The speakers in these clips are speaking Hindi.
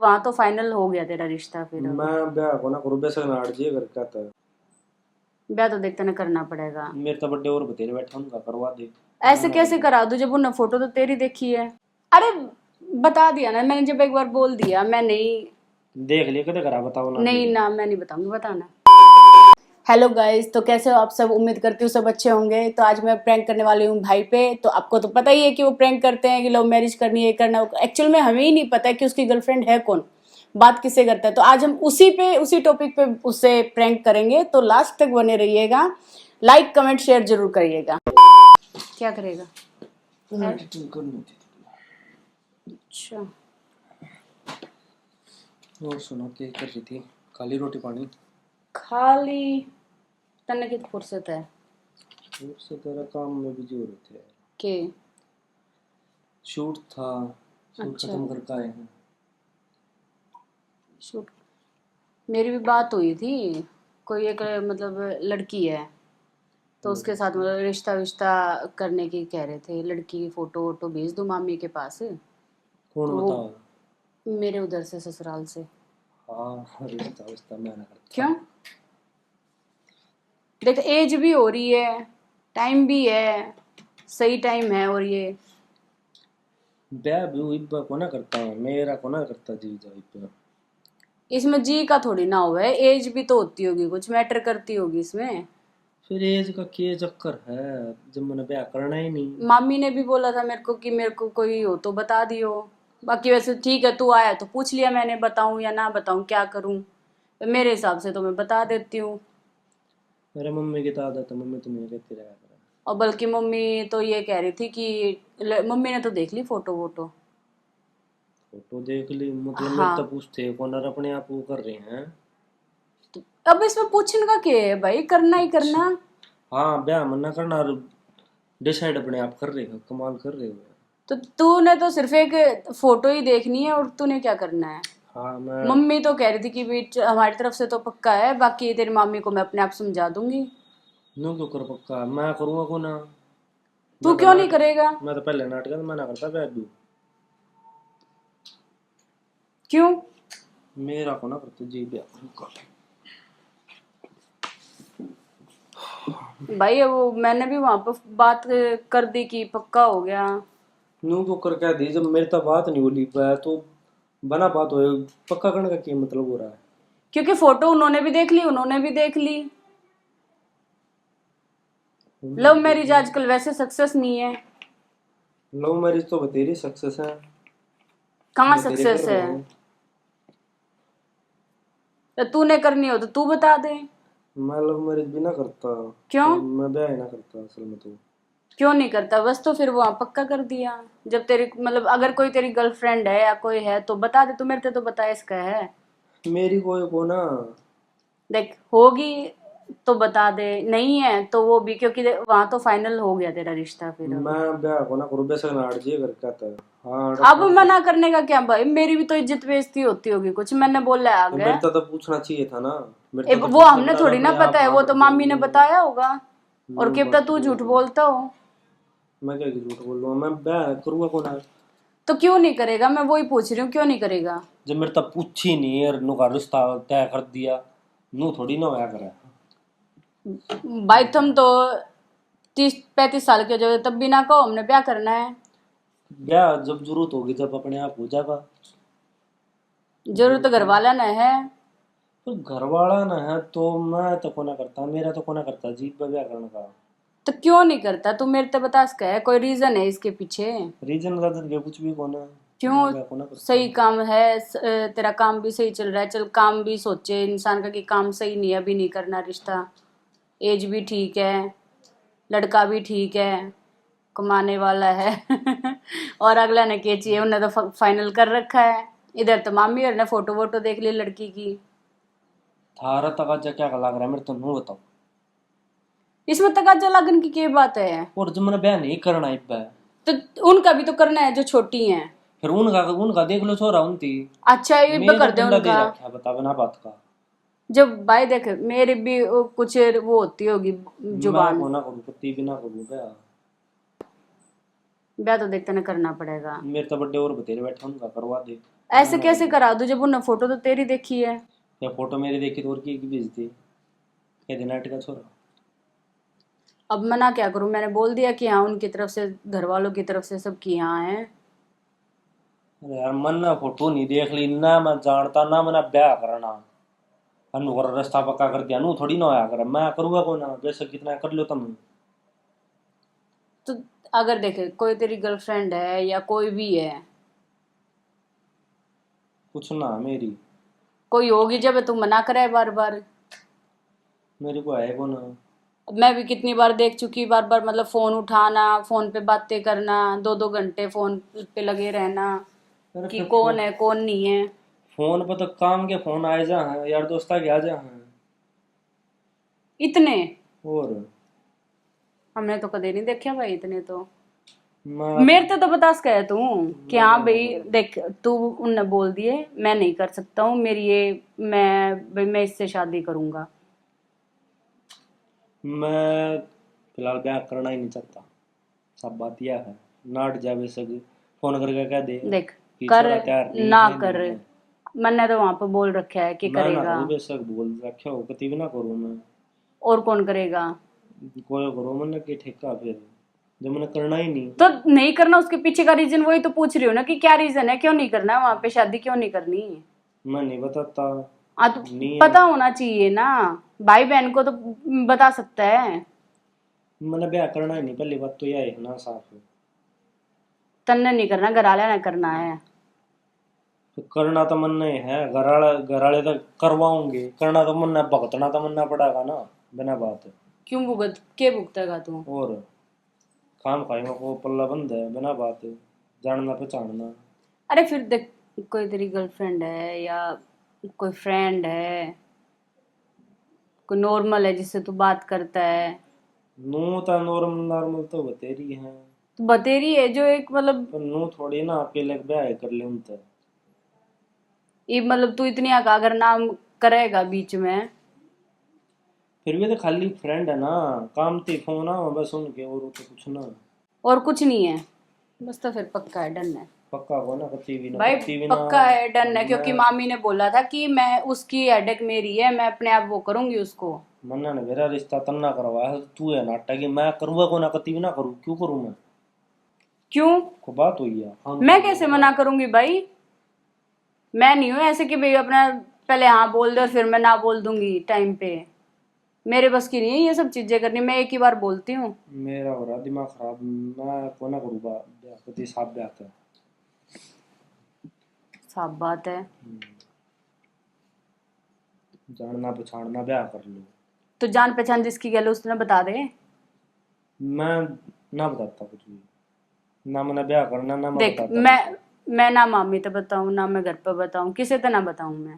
वहां तो फाइनल हो गया तेरा रिश्ता फिर अब। मैं ब्याह को ना करूँ बेशक नाट जी कर कहता है। ब्याह तो देखते ना करना पड़ेगा। मेरे तो बर्थडे और बतेरे बैठा उनका करवा दे। ऐसे कैसे करा दूं जब उन्होंने फोटो तो तेरी देखी है। अरे बता दिया ना मैंने, जब एक बार बोल दिया मैं नहीं। देख लिया कदे करा बताओ ना नहीं फिर। ना मैं नहीं बताऊंगी, बताना। हेलो गाइस, तो कैसे हो आप सब? उम्मीद करती हूँ सब अच्छे होंगे। तो आज मैं प्रैंक करने वाली हूँ भाई पे। तो आपको तो पता ही है कि वो प्रैंक करते हैं कि लव मैरिज करनी है, करना। एक्चुअल में हमें ही नहीं पता है कि उसकी गर्लफ्रेंड है कौन, बात किससे करता है। तो आज हम उसी टॉपिक पे उससे प्रैंक करेंगे। तो लास्ट तक बने रहिएगा। लाइक कमेंट शेयर जरूर करिएगा। क्या करेगा? अच्छा, और सुनो क्या कर रही थी? खाली रोटी पानी? खाली तन्ने की फुर्सत है उससे तेरा काम में बिजी हो रहे थे। कि? शूट था, शूट अच्छा, खत्म करके आए हैं। शूट। मेरी भी बात हुई थी, कोई एक मतलब लड़की है, तो उसके साथ मतलब रिश्ता विश्ता करने की कह रहे थे। लड़की की फोटो वोटो भेज दूँ मामी के पास। कौन तो वो बताओ? मेरे उधर से ससुराल से। हाँ रिश्ता विश्ता मैं ना करता। क्यों? देख एज भी हो रही है, टाइम भी है, सही टाइम है। और ये ब्याह भी इब्बा को ना करता हूँ, मेरा को ना करता जी जा इब्बा। इसमें जी का थोड़ी ना हुआ है, एज भी तो होती होगी, कुछ मैटर करती होगी इसमें। फिर एज का क्या चक्कर है जब मैंने ब्याह करना ही नहीं। मामी ने भी बोला था मेरे को कि मेरे को कोई हो तो बता दियो। बाकी वैसे ठीक है, तू आया तो पूछ लिया मैंने, बताऊं या ना बताऊं, क्या करूं। मेरे हिसाब से तो मैं बता देती हूँ। मेरे मम्मी की तो आदत है, मम्मी तुम्हें कहती रहा करा। और बल्कि मम्मी तो ये कह रही थी कि मम्मी ने तो देख ली फोटो वोटो। फोटो देख ली मतलब मेरे तो हाँ, पूछते हैं कौन अपने आप वो कर रहे हैं। तो अब इसमें पूछने का क्या है भाई, करना ही अच्छा, करना। हाँ ब्याह मना करना और डिसाइड अपने आप कर रहे हो, कमाल कर रहे हो। तो तूने तो सिर्फ एक फोटो ही देखनी है, और तूने क्या करना है। हाँ मैं मम्मी तो कह रही थी कि भी हमारी तरफ से तो पक्का है, बाकी तेरी मामी को मैं अपने आप समझा दूंगी। नो क्यों कर पक्का मैं करूँगा को ना। तू मैं तो क्यों नहीं नाट करेगा? मैं तो पहले नाटक में मना करता ब्याह भी। क्यों? मेरा को ना करते जी ब्याह का। भाई अब वो मैंने भी वहां पर बात कर दी कि पक्का हो गया। नो क्यों कर क्या दी जब मेरी तो बात नहीं बोली पाया तो बना बात हो। पक्का करने का क्या मतलब हो रहा है? क्योंकि फोटो उन्होंने भी देख ली, उन्होंने भी देख ली। लव मैरिज आजकल वैसे सक्सेस नहीं है। लव मैरिज तो बतेरी सक्सेस है। कहाँ बतेरे कर सक्सेस रहे है? हैं। तो तूने करनी हो तो तू बता दे। मैं लव मैरिज भी ना करता। क्यों? तो मैं ब्याह ही ना करता असल में तो। क्यों नहीं करता? बस तो फिर वहां पक्का कर दिया। जब तेरी मतलब अगर कोई तेरी गर्लफ्रेंड है या कोई है तो बता दे, तू मेरे से तो बता इसका है। मेरी कोई को ना। देख होगी तो बता दे, नहीं है तो वो भी, क्योंकि वहां तो फाइनल हो गया तेरा रिश्ता फिर अब। मैं ब्याह को ना करूँ बेशक नाट जी कर कहता है। हाँ अब डॉक्टर मना करने का क्या भाई, मेरी भी तो इज्जत बेइज्जती होती होगी, कुछ मैंने बोला है तो आगे। मेरे तो पूछना चाहिए था ना। मेरे तो वो पूछने हमने बड़ा थोड़ी ना अपने पता आप है, हाँ वो कर तो दिया मामी ने नो। बताया होगा। और नो क्या पता बात तू सही झूठ है। बोलता हो। मैं क्या झूठ बोल रहा हूँ, मैं ब्याह करूँगा को ना। तो क्यों नहीं करेगा? मैं वही पूछ रही हूँ, क्यों नहीं करेगा? जब मेरे तो पूछी नहीं और नु का रिश्ता तय कर दिया। नु थोड़ी ना होया करे। भाई तुम तो 30-35 साल के हो जाओगे तब भी ना कहो हमने ब्याह करना है। ब्याह जब जरूरत होगी तब अपने आप हो जाएगा। जरूरत तो जरूरत घर है वाला ना है। तो घर वाला ना है तो मैं तो कोना करता, मेरा तो कोना करता जी पे ब्याह करने का। तो क्यों नहीं करता? तू मेरे तो बता इसका है, कोई रीजन है इसके पीछे? रीजन राजन के कुछ भी कोना। मैं क्यों? ब्याह कोना करता। सही काम है, तेरा काम भी सही चल रहा है। चल काम भी सोचे इंसान का कि काम सही नहीं है, अभी नहीं करना रिश्ता। एज भी ठीक है, लड़का भी ठीक है, कमाने वाला है। और अगला ने क्या चाहिए, उन्हें तो फाइनल कर रखा है। इधर तो मामी और ने फोटो वोटो देख ली लड़की की। थारा तक क्या लग रहा है मेरे तो नु बताओ। इसमें तकाजा लगन की क्या बात है? और जब मैंने ब्याह नहीं करना इब्बा। तो उनका भी तो करना है जो छोटी हैं। फिर उनका उनका देख लो छोरा उनती। अच्छा ये भी मेरा कर दे डंडा दे उनका। रखा बता बिना बात का। जब भाई देख मेरे भी कुछ वो होती होगी मैं जुबान। कोना करूँ कुत्ती भी ना करूँ ब्याह। ब्याह तो देखते ना करना पड़ेगा। मेरे तो बर्थडे और बतेरे बैठा उनका करवा दे। ऐसे कैसे करा दूं जब उन्होंने फोटो तो तेरी देखी है। या फोटो मेरी देखी तो और की भेजती, क्या दिनाट का छोरा। अब मना क्या करूं, मैंने बोल दिया कि हाँ उनकी तरफ से, घर वालों की तरफ से सबकी यहाँ है। अरे यार मन ना फोटो नहीं देख ली ना, मैं जानता ना मैंने ब्याह करना। अनु और रास्ता पक्का कर दिया, अनु थोड़ी ना होया कर, मैं करूँगा कौन ना, बेशक कितना कर लो तुम। तो अगर देखे कोई तेरी गर्लफ्रेंड है या कोई भी है, कुछ ना मेरी, कोई होगी जब तू मना करे बार बार। मेरे को है कौन। अब मैं भी कितनी बार देख चुकी, बार बार मतलब फोन उठाना, फोन पे बातें करना, 2-2 घंटे फोन पे लगे रहना अरे कि फिर कौन है कौन नहीं है। फोन पर तो काम के फोन आए जा हैं, यार दोस्ता के आ जा हैं। इतने और हमने तो कदे नहीं देखा भाई, इतने तो मैं मेरे तो बता सके तू कि मैं हाँ भाई मैं देख, तू उनने बोल दिए मैं नहीं कर सकता हूँ, मेरी ये, मैं भाई मैं इससे शादी करूंगा। मैं फिलहाल ब्याह करना ही नहीं चाहता। सब बात यह है, नाट जावे सग फोन करके कह दे देख कि कर छोरा तैयार नहीं ना है कर, नहीं है। मैंने तो वहां पे बोल रखा है कि मैं ना करेगा। करूँ, बेशक बोल रखे हो कति भी ना करूँ मैं। और कौन करेगा। कोई करो मैंने कि ठेका फिर, जब मैंने करना ही नहीं। तो नहीं करना, उसके पीछे का रीजन वही तो पूछ रही हो ना कि क्या रीजन है, क्यों नहीं करना है वहां पे शादी, क्यों नहीं करनी। मैं नहीं बताता। हाँ तो नहीं है, पता होना चाहिए ना, भाई बहन को तो बता सकता है। मैंने ब्याह करना ही नहीं, पहली बात तो यह है ना साफ है। तन्ने नहीं करना, घर वाले ने करना है। तो करना तो मन नहीं है, घराले तो करवाऊंगे, करना तो मन, भुगतना तो मन पड़ेगा ना, बिना बात है। क्यों भुगत के भुगतेगा तू। और खाम खाएंगे को पल्ला बंद है, बिना बात है, जानना पहचानना। अरे फिर देख, कोई तेरी गर्लफ्रेंड है या कोई फ्रेंड है, कोई नॉर्मल है जिससे तू बात करता है, नू तो नॉर्मल नॉर्मल तो बतेरी है, तो बतेरी है जो एक मतलब, पर नू थोड़ी ना अकेले ब्याह कर ले उनसे। ये मतलब तू इतनी अगर नाम करेगा बीच में। फिर भी तो खाली फ्रेंड है ना, काम ते फोन आ बस उनके, और तो कुछ ना। और कुछ नहीं है, बस तो फिर पक्का है, डन है। पक्का को ना, भाई कत्ती भी ना। पक्का है, डन है, क्योंकि मैं मामी ने बोला था कि मैं उसकी हेडेक मेरी है, मैं अपने आप वो करूंगी उसको। मन्ना ने मेरा रिश्ता तन्ना करवाया है, तू है नाटक, मैं करूँगा को ना, कत्ती भी ना करूँ, क्यों करूँ मैं। क्यों। को बात हुई है हाँ। मैं कैसे मना करूंगी भाई, मैं नहीं हूं ऐसे कि भाई अपना पहले हाँ बोल दे और फिर मैं ना बोल दूंगी टाइम पे। मेरे बस की नहीं है ये सब चीजें करनी, मैं एक ही बार बोलती हूँ। मेरा हो रहा दिमाग खराब, मैं को ना करूँगा ब्याह, कति साफ ब्याह था। साफ बात है। जानना पछाड़ना ब्याह कर लो। तो जान पहचान जिसकी गले उसने बता दे। मैं ना बताता कुछ भी, ना मैंने ब्याह करना, ना मैं देख बताता कुछ। मैं ना मामी तो बताऊं ना मैं घर पर बताऊं, किसे तो ना बताऊं मैं।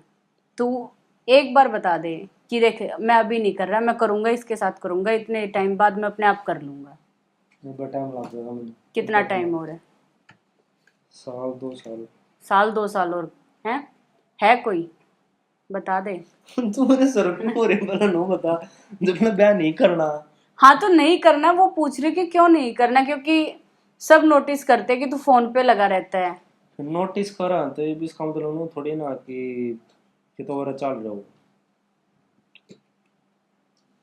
तू एक बार बता दे कि देख मैं अभी नहीं कर रहा, मैं करूंगा इसके साथ करूंगा, इतने टाइम बाद मैं अपने आप कर लूंगा। मुझे टाइम लग जाएगा मुझे। कितना टाइम हो रहा है। साल 2 साल। साल 2 साल और है कोई, बता दे। तू मेरे सर पे हो रही बोला नो बता, जब मैं ब्याह नहीं करना। हाँ तो नहीं करना, वो पूछ रही कि क्यों नहीं करना, क्योंकि सब नोटिस करते हैं कि तू फोन पे लगा रहता है। फिर नोटिस करा तो ये भी इसका मतलब नो थोड़ी ना कि तो और चल रहा हो।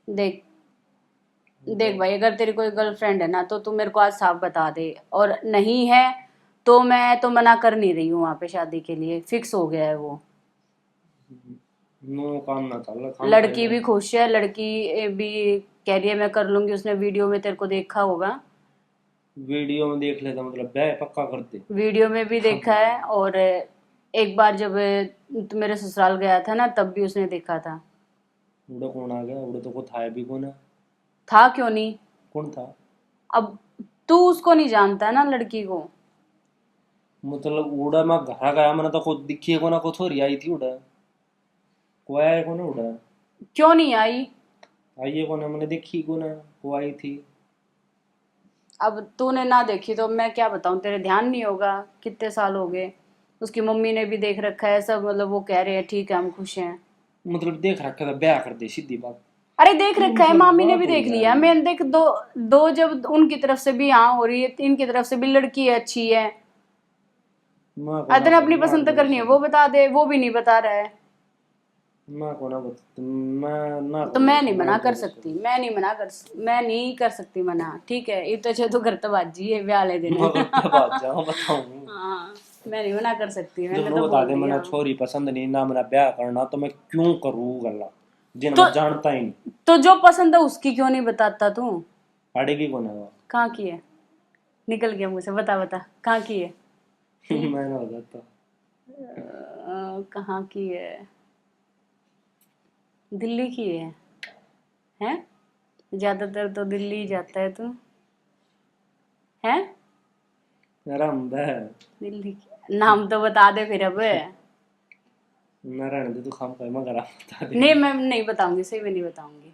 देख देख भाई, अगर तेरी कोई गर्लफ्रेंड है ना तो तू मेरे को आज साफ बता दे, और नहीं है तो मैं तो मना कर नहीं रही हूँ वहां पे शादी के लिए, फिक्स हो गया है वो। नो काम ना चल रहा, काम लड़की खाएगा। भी खुश है, लड़की भी कह रही है मैं कर लूंगी, उसने वीडियो में तेरे को देखा होगा। वीडियो में देख लेता मतलब ब्याह पक्का करते। वीडियो में भी देखा है, और एक बार जब तू मेरे ससुराल गया था ना तब भी उसने देखा था। उड़ा कौन आ गया, उड़ा तो को था भी कौन है। था क्यों नहीं। कौन था। अब तू उसको नहीं जानता ना, लड़की को। मतलब उड़ा मैं घर गया, मैंने तो खुद दिखी है को ना, को छोरी आई थी उड़ा, को आया है को ना उड़ा। क्यों नहीं आई। आई है को ना, मैंने देखी को ना, को आई थी। अब तूने ना देखी तो मैं क्या बताऊं, तेरे ध्यान नहीं होगा, कितने साल हो गए। उसकी मम्मी ने भी देख रखा है सब, मतलब वो कह रहे हैं ठीक है हम खुश हैं। मतलब देख रखा था, ब्याह कर दे सीधी बात। अरे देख ये रखा है, मतलब मामी ने भी बात हुई देख यार लिया, ये। मैं देख दो दो जब उनकी तरफ से भी हाँ हो रही है, इनकी तरफ से भी लड़की है अच्छी है। अतने अपनी पसंद करनी है वो बता दे, वो भी नहीं बता रहा है। मैं को ना बता, मैं ना तो मैं नहीं मना कर सकती, मैं नहीं कर सकती मना, ठीक है। ये तो चाहे तो घर तो बाजी है ब्याह वाले दिन। बात जाओ बताऊं। हाँ मैं नहीं मना कर सकती, मैंने जब तो बता बोल दे दिया। मैंने छोरी पसंद नहीं ना मेरा ब्याह करना तो मैं क्यों करूँ गल्ला जिन तो मैं जानता ही नहीं। तो जो पसंद है उसकी क्यों नहीं बताता तू? अड़ेगी कौन है वो? कहाँ की है? निकल गया मुझसे, बता बता कहाँ की है? मैंने हो जाता कहाँ की है? दिल्ली की है? हैं? ज्यादातर तो दिल्ली ही जाता है तू, हैं? आराम है दिल्ली की नाम तो बता दे फिर अब। नारायण दे तू खाम का मगर बता दे। नहीं मैं नहीं बताऊंगी, सही में नहीं बताऊंगी।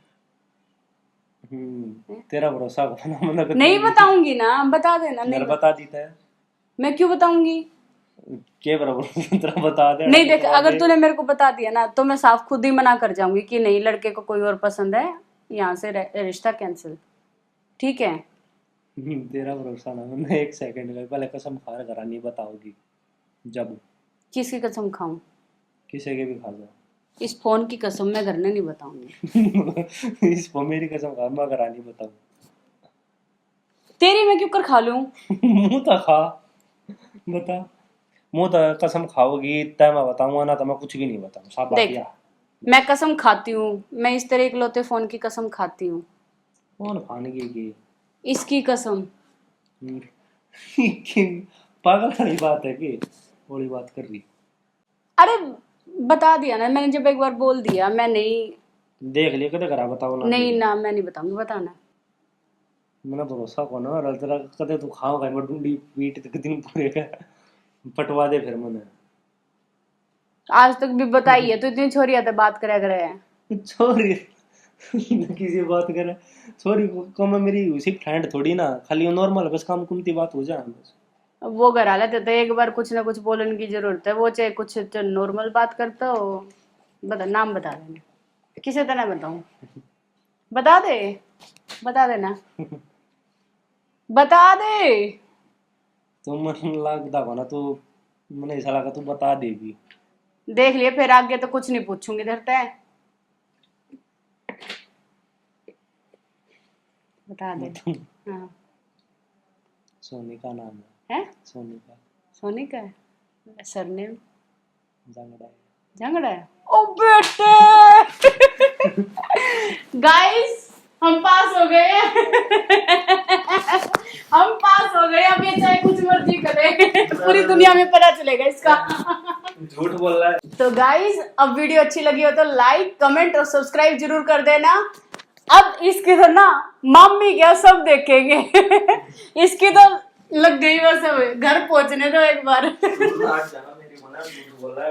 तेरा भरोसा को ना मना कर नहीं बताऊंगी ना, बता देना। नहीं मेरा बता देता है मैं क्यों बताऊंगी? के बराबर तेरा बता दे। नहीं देख, अगर तूने मेरे को बता दिया ना तो मैं साफ खुद ही मना कर जाऊंगी कि नहीं, लड़के को कोई और पसंद है, यहाँ से रिश्ता कैंसिल, ठीक है? तेरा भरोसा ना, मैं एक सेकंड का पहले कसम खा कर नहीं बताओगी जब किसकी कसम खाऊं? किसी के भी खा जाओ। इस फोन की कसम मैं घर में नहीं बताऊंगी। इसको मेरी कसम खा मैं करा नहीं बताऊं। तेरी मैं क्यों कर खा लूं? मुंह तो खा बता। मुंह तो कसम खाओगी तय मैं बताऊंगा ना तो मैं कुछ भी नहीं बताऊं साफ बात देख या। मैं कसम खाती हूँ, मैं इस तरह इकलौते फोन की कसम खाती हूँ। कौन खाने की इसकी कसम। पागल वाली बात है कि बड़ी बात कर रही। अरे बता दिया ना मैंने, जब एक बार बोल दिया मैं नहीं। देख लिया कदे करा बताओ ना। नहीं ना मैं नहीं बताऊंगी, बताना। मैंने भरोसा को ना रल तेरा कदे तू खाओ खाई मैं ढूंढी पीट तक दिन पूरे का पटवा दे फिर मैंने। आज तक भी बताई है तो इतनी छोरी आते बात करे करे है। छोरी किसी बात करे छोरी को मैं मेरी उसी फ्रेंड थोड़ी ना, खाली नॉर्मल बस काम कुमती बात हो जाए बस। वो घर आ लेते तो एक बार कुछ ना कुछ बोलने की जरूरत है, वो चाहे कुछ नॉर्मल बात करता हो। बता, नाम बता देना, किसे तो ना बताऊं। बता दे, बता देना, बता दे। तो मन लगता को ना तू मैंने ऐसा लगा तू बता देगी। देख लिए फिर आगे तो कुछ नहीं पूछूंगी, धरता है। बता दे। हाँ सोनी का नाम है? सोनी का सोनी का है सरनेम? जंगड़ा है। झगड़ा है? ओ बेटे गाइस हम पास हो गए। हम पास हो गए, अब ये चाहे कुछ मर्जी करे पूरी दुनिया में पता चलेगा इसका। झूठ बोल रहा है। तो गाइस अब वीडियो अच्छी लगी हो तो लाइक कमेंट और सब्सक्राइब जरूर कर देना। अब इसकी तो ना मम्मी क्या सब देखेंगे। इसकी तो लग गई बस, अब घर पहुंचने दो एक बार। आज जाना मेरी मना झूठ बोल रहा है।